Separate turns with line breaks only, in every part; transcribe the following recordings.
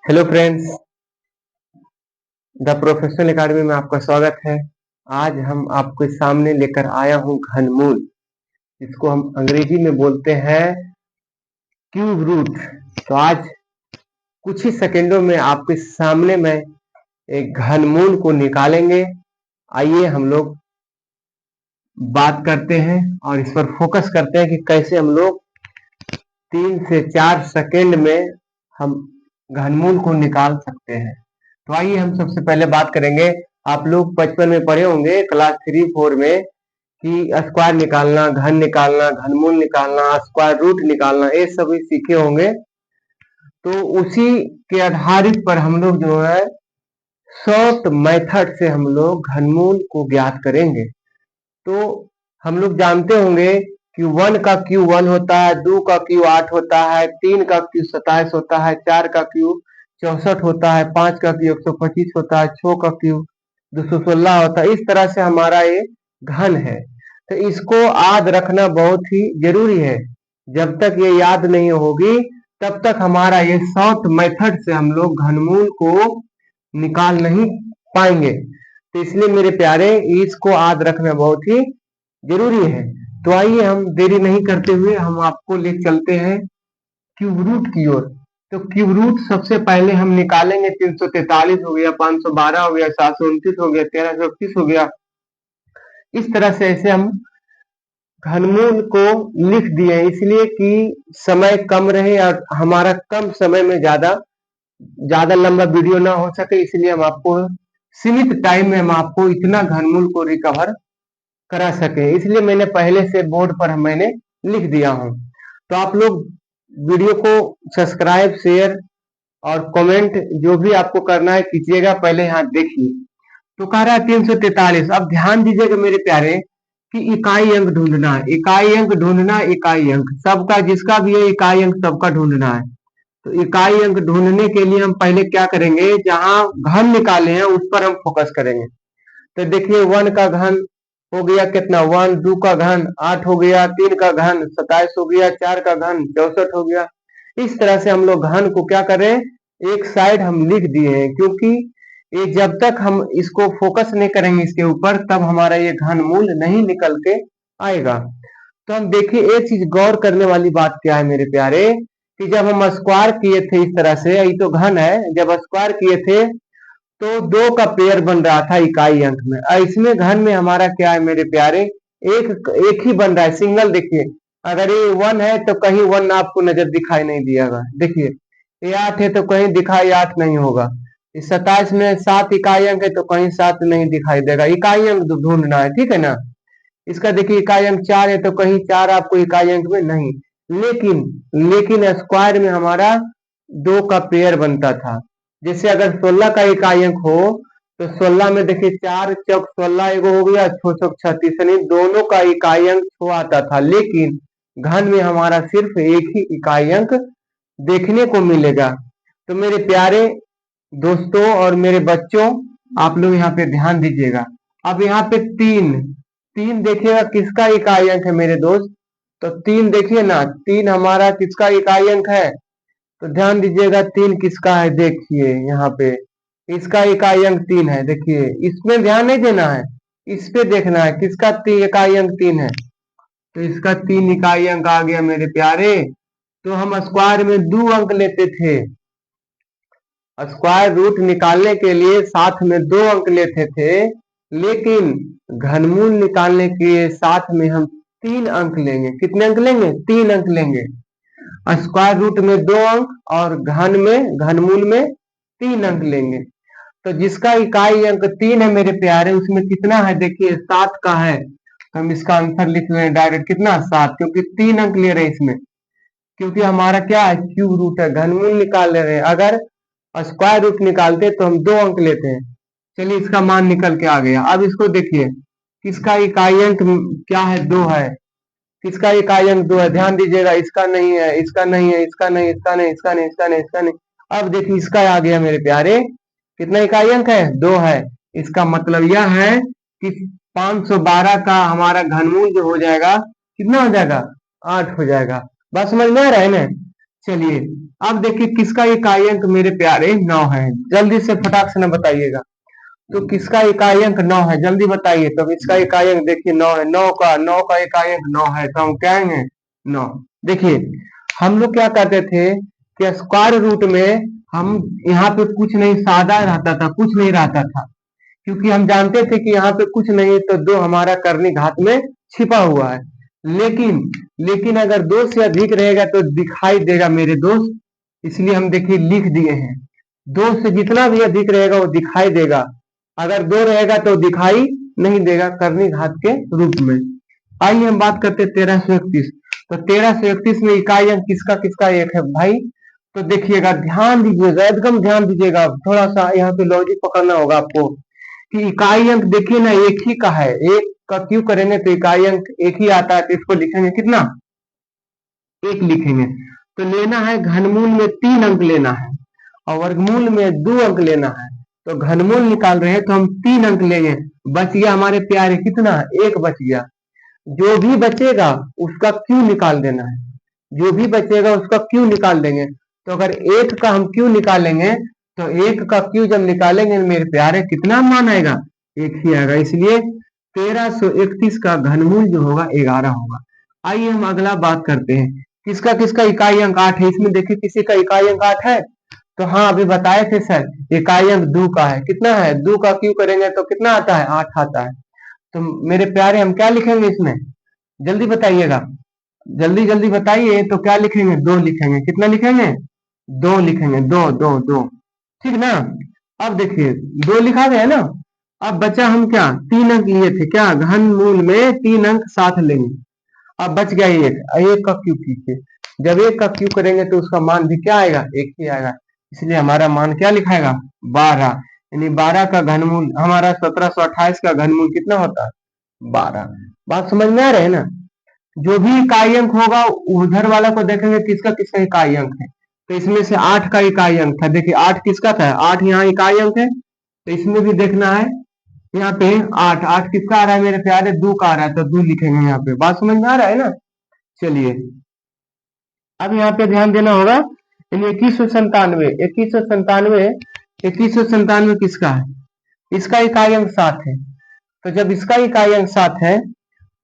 Hello friends, the professional academy में आपका स्वागत है। आज हम आपके सामने लेकर आया हूं घनमूल, जिसको हम अंग्रेजी में बोलते हैं क्यूब रूट। तो आज कुछ ही सेकंडों में आपके सामने मैं एक घनमूल को निकालेंगे। आइए हम लोग बात करते हैं और इस पर फोकस करते हैं कि कैसे हम लोग 3 से 4 सेकंड में हम घनमूल को निकाल सकते हैं। तो आइए हम सबसे पहले बात करेंगे। आप लोग बचपन में पढ़े होंगे क्लास 3-4 में कि स्क्वायर निकालना, घन निकालना, घनमूल निकालना, स्क्वायर रूट निकालना, ये सभी सीखे होंगे। तो उसी के आधारित पर हम लोग जो है शॉर्ट मेथड से हम लोग घनमूल को ज्ञात करेंगे। तो हम लोग जानते होंगे कि 1 का क्यू 1 होता है, 2 का क्यू 8 होता है, 3 का क्यू 27 होता है, 4 का क्यू 64 होता है, 5 का क्यू 125 होता है, 6 का क्यू 216 होता है। इस तरह से हमारा ये घन है। तो इसको याद रखना बहुत ही जरूरी है। जब तक ये याद नहीं होगी तब तक हमारा ये शॉर्ट मेथड से हम लोग घनमूल को निकाल नहीं पाएंगे। तो इसलिए मेरे प्यारे, इसको याद रखना बहुत ही जरूरी है। तो आइए हम देरी नहीं करते हुए हम आपको ले चलते हैं क्यूब रूट की ओर। तो क्यूब रूट सबसे पहले हम निकालेंगे। 343 हो गया, 512 हो गया, 729 हो गया, 1331 हो गया। इस तरह से ऐसे हम घनमूल को लिख दिए, इसलिए कि समय कम रहे और हमारा कम समय में ज्यादा ज्यादा लंबा वीडियो ना हो सके। इसलिए हम आपको सीमित टाइम में हम आपको इतना घनमूल को रिकवर करा सके, इसलिए मैंने पहले से बोर्ड पर मैंने लिख दिया हूं। तो आप लोग वीडियो को सब्सक्राइब, शेयर और कमेंट जो भी आपको करना है कीजिएगा। पहले यहाँ देखिए, तो कह रहा है 343। अब ध्यान दीजिएगा मेरे प्यारे कि इकाई अंक ढूंढना है, इकाई अंक ढूंढना, इकाई अंक सबका, जिसका भी है इकाई अंक सबका ढूंढना है। तो इकाई अंक ढूंढने के लिए हम पहले क्या करेंगे, जहां घन निकाले हैं उस पर हम फोकस करेंगे। तो देखिए 1 का घन हो गया कितना, 1, 2 का घन 8 हो गया, 3 का घन 27 हो गया, 4 का घन 64 हो गया। इस तरह से हम लोग घन को क्या करें, एक साइड हम लिख दिए हैं, क्योंकि ये जब तक हम इसको फोकस नहीं करेंगे इसके ऊपर तब हमारा ये घन मूल नहीं निकल के आएगा। तो हम देखिए एक चीज गौर करने वाली बात क्या है मेरे प्यारे, कि जब हम स्क्वायर किए थे इस तरह से, ये तो घन है, जब स्क्वायर किए थे तो 2 का पेयर बन रहा था इकाई अंक में। इसमें घन में हमारा क्या है मेरे प्यारे, एक एक ही बन रहा है, सिंगल। देखिए अगर ये 1 है तो कहीं 1 आपको नजर दिखाई नहीं दिएगा। देखिए ये 8 है तो कहीं दिखाई 8 नहीं होगा। इस 27 में 7 इकाई अंक है तो कहीं 7 नहीं दिखाई देगा। इकाई अंक ढूंढना है, ठीक है ना। इसका देखिए इकाई अंक 4 है तो कहीं 4 आपको इकाई अंक में नहीं। लेकिन लेकिन स्क्वायर में हमारा 2 का पेयर बनता था। जैसे अगर 16 का इकाई अंक हो तो 16 में देखिए 4 चौक 16 एगो हो गया, 6 चौक 36, यानी दोनों का इकाई अंक 6 आता था। लेकिन घन में हमारा सिर्फ एक ही इकाई अंक देखने को मिलेगा। तो मेरे प्यारे दोस्तों और मेरे बच्चों, आप लोग यहाँ पे ध्यान दीजिएगा। अब यहाँ पे 3 3 देखिएगा किसका इकाई अंक है मेरे दोस्त। तो 3 देखिए ना, 3 हमारा किसका इकाई अंक है। तो ध्यान दीजिएगा 3 किसका है, देखिए यहाँ पे इसका इकाई अंक 3 है। देखिए इसमें ध्यान नहीं देना है, इस पे देखना है किसका इकाई अंक 3 है। तो इसका 3 इकाई अंक आ गया मेरे प्यारे। तो हम स्क्वायर में 2 अंक लेते थे, स्क्वायर रूट निकालने के लिए साथ में 2 अंक लेते थे। लेकिन घनमूल निकालने के साथ में हम 3 अंक लेंगे। कितने अंक लेंगे, 3 अंक लेंगे। स्क्वायर रूट में 2 अंक और घन में, घनमूल में 3 अंक लेंगे। तो जिसका इकाई अंक 3 है मेरे प्यारे, उसमें कितना है, देखिए 7 का है। तो हम इसका आंसर लिख रहे हैं डायरेक्ट, कितना 7, क्योंकि 3 अंक ले रहे हैं इसमें, क्योंकि हमारा क्या है, क्यूब रूट है, घनमूल निकाल ले रहे हैं। अगर स्क्वायर रूट निकालते तो हम 2 अंक लेते हैं। चलिए इसका मान निकल के आ गया। अब इसको देखिए किसका इकाई अंक क्या है, 2 है। किसका इकाई अंक 2 है, ध्यान दीजिएगा। इसका नहीं है, इसका नहीं है, इसका नहीं, इसका नहीं, इसका नहीं, इसका नहीं, इसका नहीं। अब देखिए इसका आ गया मेरे प्यारे, कितना इकाई अंक है, 2 है। इसका मतलब यह है कि 512 का हमारा घनमूल जो हो जाएगा, कितना हो जाएगा, 8 हो जाएगा। बस समझ में आ रहा है ना। चलिए अब देखिए किसका इकाई अंक मेरे प्यारे 9 है, जल्दी से फटाक से न बताइएगा। तो किसका इकाई अंक 9 है, जल्दी बताइए। तो इसका इकाई अंक देखिए 9 है, 9 का इकाई अंक 9 है, तो हम क्या कहेंगे 9। देखिए हम लोग क्या करते थे कि स्क्वायर रूट में हम यहाँ पे कुछ नहीं सादा रहता था, कुछ नहीं रहता था, क्योंकि हम जानते थे कि यहाँ पे कुछ नहीं तो दो हमारा करनी घात में छिपा हुआ है। लेकिन लेकिन अगर दो से अधिक रहेगा तो दिखाई देगा मेरे दोस्त, इसलिए हम देखिए लिख दिए हैं। दो से जितना भी अधिक रहेगा वो दिखाई देगा, अगर दो रहेगा तो दिखाई नहीं देगा करनी घात के रूप में। आइए हम बात करते 1331। तो 1331 में इकाई अंक किसका किसका एक है भाई। तो देखिएगा ध्यान दीजिएगा, एकदम ध्यान दीजिएगा, थोड़ा सा यहाँ पे लॉजिक पकड़ना होगा आपको कि इकाई अंक देखिए ना एक ही का है, एक का क्यों करेंगे तो इकाई अंक एक ही आता है, तो इसको लिखेंगे कितना, एक लिखेंगे। तो लेना है घनमूल में 3 अंक लेना है और वर्गमूल में 2 अंक लेना है। तो घनमूल निकाल रहे हैं तो हम 3 अंक लेंगे, बच गया हमारे प्यारे कितना, एक बच गया। जो भी बचेगा उसका क्यों निकाल देना है, जो भी बचेगा उसका क्यों निकाल देंगे। तो अगर एक का हम क्यों निकालेंगे तो एक का क्यों जब निकालेंगे मेरे प्यारे कितना मान आएगा, एक ही आएगा। इसलिए 1331 का घनमूल जो होगा 11 होगा। आइए हम अगला बात करते हैं किसका किसका इकाई अंक 8 है। इसमें देखिए किसी का इकाई अंक 8 है। तो हाँ अभी बताए थे सर इकाई अंक 2 का है, कितना है 2 का क्यों करेंगे तो कितना आता है 8 आता है। तो मेरे प्यारे हम क्या लिखेंगे इसमें, जल्दी बताइएगा, जल्दी जल्दी बताइए। तो क्या लिखेंगे 2 लिखेंगे, कितना लिखेंगे 2 लिखेंगे, 2 2 2, ठीक ना। अब देखिए 2 लिखा गया ना। अब बचा हम क्या 3 अंक लिए थे, क्या घन मूल में 3 अंक साथ लेंगे। अब बच गया एक, एक का क्यूब कीजिए, जब एक का क्यूब करेंगे तो उसका मान भी क्या आएगा एक ही आएगा। इसलिए हमारा मान क्या लिखाएगा 12, यानी 12 का घनमूल हमारा 1728 का घनमूल कितना होता है 12। बात समझ में आ रहे है ना। जो भी इकाई अंक होगा उधर वाला को देखेंगे किसका किसका इकाई अंक है। तो इसमें से 8 का इकाई अंक था, देखिए 8 किसका था, 8 यहाँ इकाई अंक है, तो इसमें भी देखना है। यहाँ पे 8 8 किसका आ रहा है मेरे प्यारे 2 का आ रहा है, तो 2 लिखेंगे यहाँ पे। बात समझ में आ रहा है ना। चलिए अब यहाँ पे ध्यान देना होगा। 2197 2197 2197 किसका है, इसका इकाई अंक 7 है। तो जब इसका इकाई अंक 7 है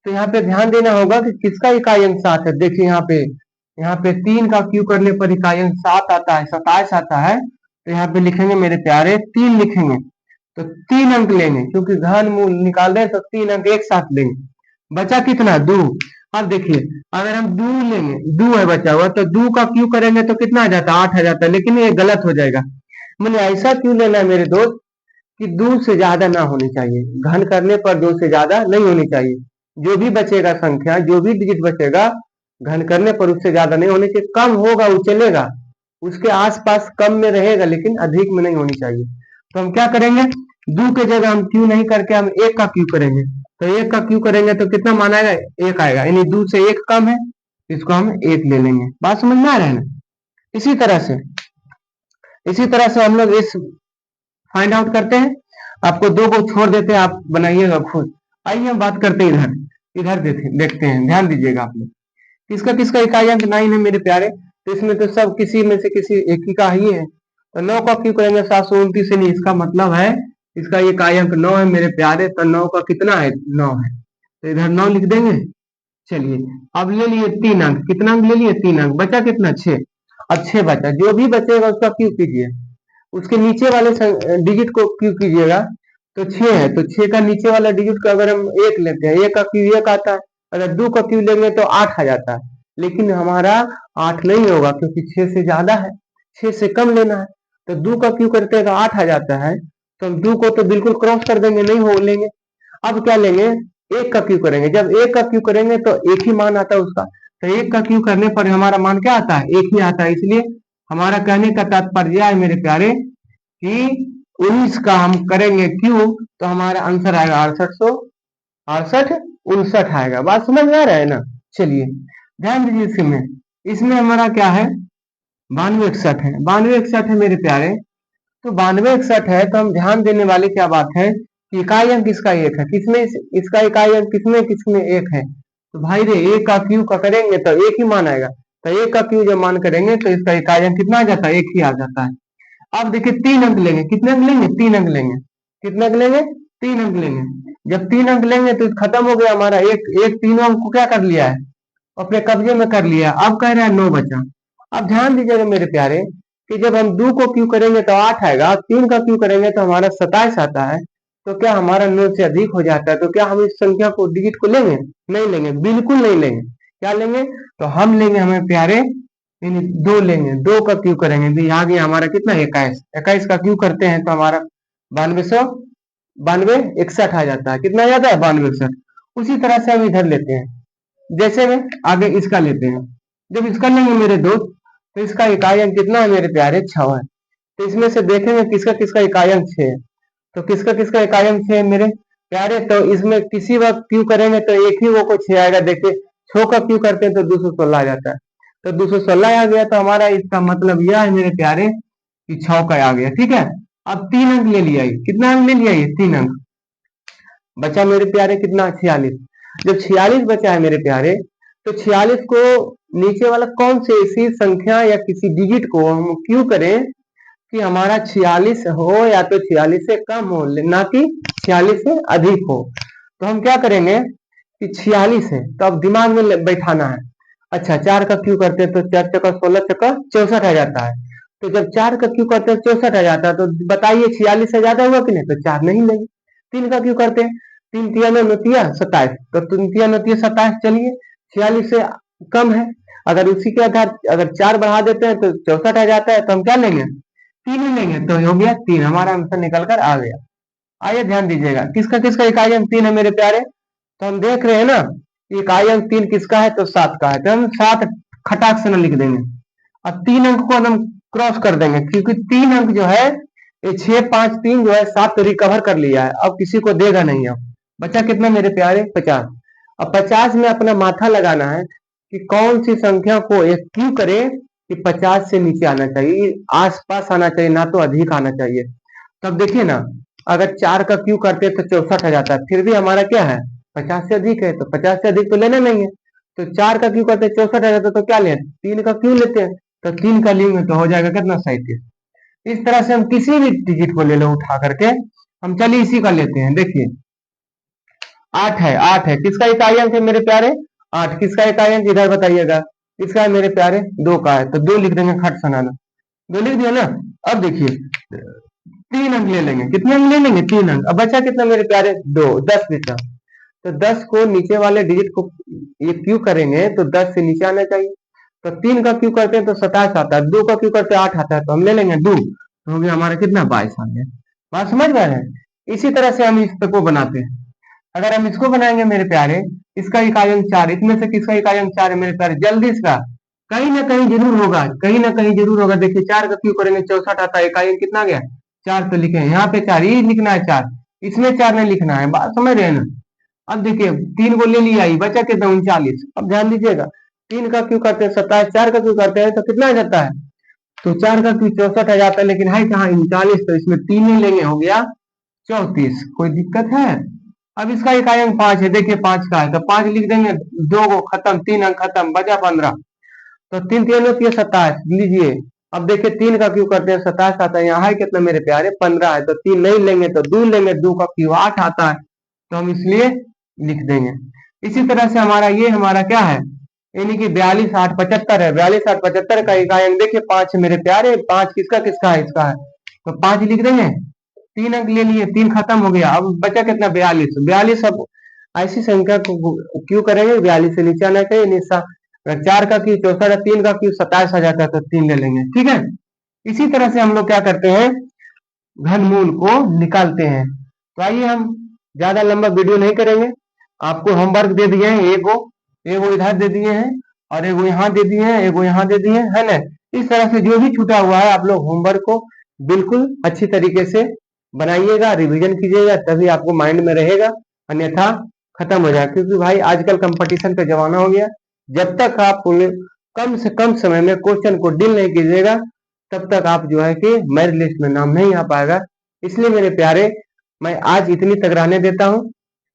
तो यहाँ पे ध्यान देना होगा कि किसका इकाई अंक 7 है। देखिए यहाँ पे 3 का क्यू करने पर इकाई अंक 7 आता है, 27 आता है। तो यहाँ पे लिखेंगे मेरे प्यारे 3 लिखेंगे। तो 3 अंक लेंगे क्योंकि घन मूल निकाल रहे हैं, तो 3 अंक एक साथ लेंगे। बचा कितना 2। अब देखिए अगर हम 2 लेंगे, 2 है बचा हुआ, तो 2 का क्यू करेंगे तो कितना आ जाता है 8 आ जाता है, लेकिन ये गलत हो जाएगा। मैंने ऐसा क्यों लेना है मेरे दोस्त कि 2 से ज्यादा ना होनी चाहिए, घन करने पर 2 से ज्यादा नहीं होनी चाहिए। जो भी बचेगा संख्या, जो भी डिजिट बचेगा घन करने पर उससे ज्यादा नहीं होने चाहिए। कम होगा वो चलेगा, उसके आसपास कम में रहेगा लेकिन अधिक में नहीं होनी चाहिए। तो हम क्या करेंगे 2 के जगह हम क्यू नहीं करके हम 1 का क्यू करेंगे। तो 1 का क्यू करेंगे तो कितना मान आएगा 1 आएगा, यानी 2 से 1 कम है, इसको हम 1 ले लेंगे। बात समझ में आ रहा है ना। इसी तरह से हम लोग इस फाइंड आउट करते हैं, आपको 2 को छोड़ देते हैं, आप बनाइएगा खुद। आइए हम बात करते हैं इधर, देखते हैं, ध्यान दीजिएगा आप लोग। किसका किसका इकाई अंक 9 है मेरे प्यारे। तो इसमें तो सब किसी में से किसी एक ही का ही है। तो 9 का क्यों करेंगे 729 से नहीं, इसका मतलब है इसका इकाई अंक 9 है मेरे प्यारे। तो 9 का कितना है 9 है, तो इधर 9 लिख देंगे। चलिए अब ले लिए 3 अंक, कितना अंक ले लिए 3 अंक, बचा कितना 6। अब 6 बचा, जो भी बचेगा उसका क्यों कीजिए, उसके नीचे वाले डिजिट को क्यों कीजिएगा। तो 6 है, तो 6 का नीचे वाला डिजिट का अगर हम 1 लेते हैं, 1 का क्यू 1 आता है, अगर 2 का क्यू लेंगे तो 8 आ जाता है। लेकिन हमारा 8 नहीं होगा क्योंकि 6 से ज्यादा है, 6 से कम लेना है। तो 2 का क्यू करते हैं तो 8 आ जाता है, तो हम 2 को तो बिल्कुल क्रॉस कर देंगे, नहीं हो लेंगे। अब क्या लेंगे 1 का क्यू करेंगे, जब 1 का क्यू करेंगे तो एक ही मान आता है उसका। तो 1 का क्यू करने पर हमारा मान क्या आता है 1 ही आता है। इसलिए हमारा कहने का तात्पर्य है मेरे प्यारे कि 19 का हम करेंगे क्यू तो हमारा आंसर आएगा 68 69 आएगा। बात समझ में आ रहा है ना। चलिए ध्यान दीजिए इसमें हमारा क्या है 92 61 है मेरे प्यारे। तो 92 61 है, तो हम ध्यान देने वाली क्या बात है कि इकाई अंक किसका 1 है, किसमें इसका इकाई अंक किसमें किसमें 1 है। तो भाई रे 1 का क्यू का करेंगे तो 1 ही मान आएगा, तो एक का क्यू जब मान करेंगे तो इसका इकाई अंक कितना आ जाता है, एक ही आ जाता है। अब देखिए 3 अंक लेंगे, कितने अंक लेंगे, 3 अंक लेंगे, कितने अंक लेंगे, 3 अंक लेंगे। जब 3 अंक लेंगे तो खत्म हो गया हमारा, एक एक तीनों अंक को क्या कर लिया है, अपने कब्जे में कर लिया। अब कह रहा है 9 बचा। अब ध्यान दीजिएगा मेरे प्यारे कि जब हम 2 को क्यू करेंगे तो 8 आएगा, 3 का क्यू करेंगे तो हमारा 27 आता है। तो क्या हमारा 9 से अधिक हो जाता है? तो क्या हम इस संख्या को, डिजिट को लेंगे? नहीं लेंगे, बिल्कुल नहीं लेंगे। क्या लेंगे? तो हम लेंगे हमें प्यारे 2 लेंगे, 2 का क्यू करेंगे तो यहाँ गया हमारा कितना, 21। 21 का क्यू करते हैं तो हमारा 92 61 आ जाता है। कितना आ जाता है, 92 61। उसी तरह से हम इधर लेते हैं, जैसे में आगे इसका लेते हैं। जब इसका लेंगे मेरे दोस्त तो इसका इकाई अंक कितना है मेरे प्यारे, 6 है। तो इसमें से देखेंगे किसका किसका इकाई अंक 6 है। तो किसका किसका इकाई अंक 6 है मेरे प्यारे, तो इसमें किसी वक्त क्यू करेंगे तो एक ही वो को 6 आएगा। देखिए 6 का क्यू करते हैं तो 216 आ जाता है। तो 216 आ गया तो हमारा इसका मतलब यह है मेरे प्यारे कि 6 का आ गया। ठीक है, अब 3 अंक ले लिया, कितना अंक ले लिया, 3 अंक बचा मेरे प्यारे, कितना, 46। जब 46 बचा है मेरे प्यारे तो 46 को नीचे वाला कौन से ऐसी संख्या या किसी डिजिट को हम क्यू करें कि हमारा 46 हो या तो 46 से कम हो, ना कि 46 से अधिक हो। तो हम क्या करेंगे कि 46 है तो अब दिमाग में बैठाना है। अच्छा 4 का क्यू करते हैं तो 4 चक्का 16 चक्का 64 आ जाता है। तो जब 4 का क्यू करते हैं 64 आ जाता है, तो बताइए 46 से ज्यादा हुआ कि नहीं, तो 4 नहीं लेंगे। 3 का क्यू करते हैं, 3 तिया 9 9 27, तो 3 तिया 9 27, चलिए 46 से कम है। अगर उसी के आधार अगर 4 बढ़ा देते हैं तो 64 आ जाता है। तो हम क्या लेंगे, 3 ही लेंगे। तो हो गया 3, हमारा आंसर निकल कर आ गया। आइए ध्यान दीजिएगा किसका किसका इकाई अंक 3 है मेरे प्यारे। तो हम देख रहे हैं ना, इकाई अंक 3 किसका है, तो 7 का है। तो हम 7 खटाक से न लिख देंगे और 3 अंक को हम क्रॉस कर देंगे, क्योंकि 3 अंक जो है ये 6 5 3 जो है 7 तो रिकवर कर लिया है, अब किसी को देगा नहीं। अब बचा कितना मेरे प्यारे, 50। अब 50 में अपना माथा लगाना है कि कौन सी संख्या को एक क्यू करे कि 50 से नीचे आना चाहिए, आसपास आना चाहिए, ना तो अधिक आना चाहिए। तब देखिए ना, अगर 4 का क्यू करते तो 64 आ जाता है, फिर भी हमारा क्या है, 50 से अधिक है। तो 50 से अधिक तो लेना नहीं है। तो 4 का क्यू करते 64 आ जाता है, तो क्या लें, 3 का क्यू लेते हैं। तो 3 का लेंगे तो हो जाएगा कितना, 37। इस तरह से हम किसी भी डिजिट को ले लो उठा करके, हम चलिए इसी का लेते हैं। देखिए 8 है, 8 है, किसका इकाई अंक है मेरे प्यारे, 8। किसका इकाई अंक इधर बताइएगा, इसका है मेरे प्यारे, 2 का है। तो 2 लिख देंगे, खट सनाना 2 लिख दिया ना। अब देखिए 3 अंक ले लेंगे, कितने अंक ले लेंगे, 3 अंक। अब बचा कितना मेरे प्यारे, 2, 10 बचा। तो 10 को नीचे वाले डिजिट को ये क्यू करेंगे तो 10 से नीचे आना चाहिए। तो 3 का क्यू करते हैं तो 27 आता है, 2 का क्यू करते हैं 8 आता है, तो हम ले लेंगे 2। तो हो गया हमारा कितना, 22 आ गया। बात समझ गए हैं। इसी तरह से हम इस को बनाते हैं। अगर हम इसको बनाएंगे मेरे प्यारे, इसका इकाई अंक 4, इसमें से किसका इकाई अंक 4 है मेरे प्यारे, जल्दी इसका कहीं ना कहीं जरूर होगा, कहीं ना कहीं जरूर होगा। देखिए 4 का क्यू करेंगे 64 आता है, इकाई अंक कितना गया, 4। तो लिखे यहाँ पे 4 ही लिखना है, 4 इसमें 4 नहीं लिखना है, बात समझ रहे हैं ना। अब देखिए 3 को ले लिया, बचा कितना, 39। अब ध्यान दीजिएगा 3 का क्यू करते हैं 27, 4 का क्यू करते हैं तो कितना आ जाता है, तो 4 का क्यू 64 आ जाता है, लेकिन है कहाँ 39। तो इसमें 3 ही लेंगे, हो गया 34। कोई दिक्कत है। अब इसका इकाई अंक 5 है, देखिए 5 का है तो 5 लिख देंगे, 2 को खत्म, 3 अंक खत्म, बचा 15। तो 3 3 होती है 27, लीजिए। अब देखिए 3 का क्यू करते हैं 27 आता है, यहाँ है कितना मेरे प्यारे, 15 है। तो 3 नहीं लेंगे तो 2 लेंगे, 2 का क्यू 8 आता है, तो हम इसलिए लिख देंगे। इसी तरह से हमारा ये हमारा क्या है, यानी कि 42 8 75 है। 42 8 75 का इकाई अंक देखिए 5 है मेरे प्यारे, 5 किसका किसका है, इसका है। तो 5 लिख देंगे, 3 अंक ले लिए, 3 खत्म हो गया। अब बचा कितना, 42। 42 अब ऐसी संख्या को क्यू करेंगे 42 से नीचे आना चाहिए, निशा। अगर 4 का क्यू 64 है, 3 का क्यू 27 आ जाता है, तो 3 ले लेंगे। ठीक है, इसी तरह से हम लोग क्या करते हैं, घनमूल को निकालते हैं। तो आइए हम ज्यादा लंबा वीडियो नहीं करेंगे, आपको होमवर्क दे दिए हैं, एगो इधर दे दिए हैं और एगो यहाँ दे दिए हैं, एगो यहाँ दे दिए हैं, है ना। इस तरह से जो भी छूटा हुआ है आप लोग होमवर्क को बिल्कुल अच्छी तरीके से बनाइएगा, रिवीजन कीजिएगा, तभी आपको माइंड में रहेगा, अन्यथा खत्म हो जाएगा। क्योंकि भाई आजकल कंपटीशन का जमाना हो गया, जब तक आप कम से कम समय में क्वेश्चन को डील नहीं कीजिएगा, तब तक आप जो है कि मेरिट लिस्ट में नाम नहीं आ पाएगा। इसलिए मेरे प्यारे मैं आज इतनी तक रहने देता हूँ,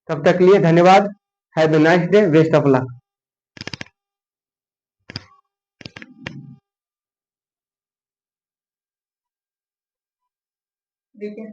तब तक लिए धन्यवाद। Have a nice day, best of luck.
देखिए,